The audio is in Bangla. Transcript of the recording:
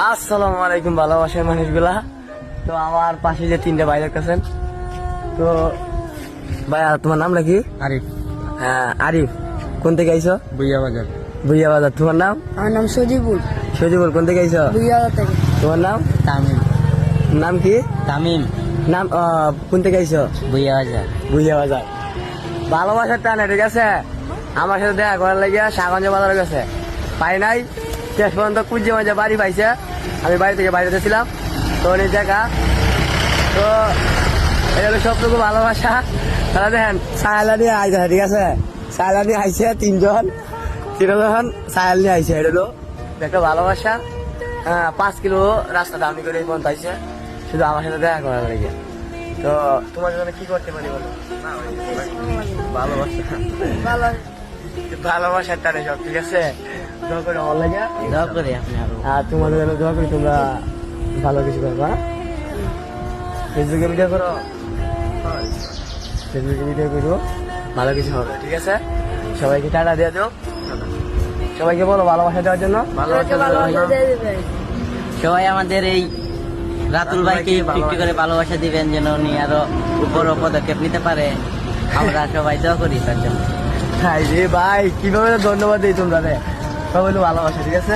আসসালামু আলাইকুম ভালোবাসার মানুষগুলা। তো আমার পাশে যে তিনটা ভাই দেখতেছেন, তো ভাইয়া তোমার নামটা কি? আরিফ। হ্যাঁ আরিফ, কোন থেকে আইছো? বুইয়া বাজার। ভুইয়া বাজার। তোমার নাম? আমার নাম সজিবুল, সজিবুল, কোন থেকে আইছো? বুইয়াবাজার থেকে। তোমার নাম? তামিম। নাম কি? তামিম। নাম কোন থেকে আইছো? বুইয়া বাজার। ভুইয়া বাজার। ভালোবাসার টানে, ঠিক আছে? আমার সাথে দেখা করার লাগিয়া শাহগঞ্জ বাজারে গেছে, পাই নাই। শেষ পর্যন্ত কুঞ্জি মাঝে বাড়ি পাইছে। আমি বাড়ি থেকে বাইরে ছিলাম, তো উনি দেখা। তো এটা হলো সবটুকু ভালোবাসা। তারা দেখেন সায়ালা নিয়ে আইছে, ঠিক আছে? সায়ালা নিয়ে আইছে তিনজন সায়াল নিয়ে আইছে। এটা হলো একটা ভালোবাসা। 5 কিলো রাস্তাটা আমি করে এই পর্যন্ত আইছে শুধু আমার সাথে দেখা করার লাগে। তো তোমার জন্য কি করতে পারি বলো? ভালোবাসা, ভালো। ভালোবাসার টানে সব, ঠিক আছে? দোয়া করে আমার লাগে, দোয়া করি আপনি আরো। আর তোমাদের জন্য দোয়া করি তোমরা ভালো কিছু করবা। ফেসবুকে ভিডিও করো, ফেসবুকে ভিডিও করো, ভালো কিছু হবে, ঠিক আছে? সবাইকে টাটা দিয়ে দাও, সবাইকে বলো ভালোবাসা দেওয়ার জন্য। সবাইকে ভালোবাসা দিয়ে দিবেন। সবাই আমাদের এই রাতুল ভাইকে একটু করে ভালোবাসা দিবেন, যেন উনি আরো উপর পদক্ষেপ নিতে পারে। আমরা সবাই দোয়া করি তার জন্য। ভাই রে ভাই, কিভাবে ধন্যবাদ দিই তোমরা রে, সবাই ভালোবাসা, ঠিক আছে?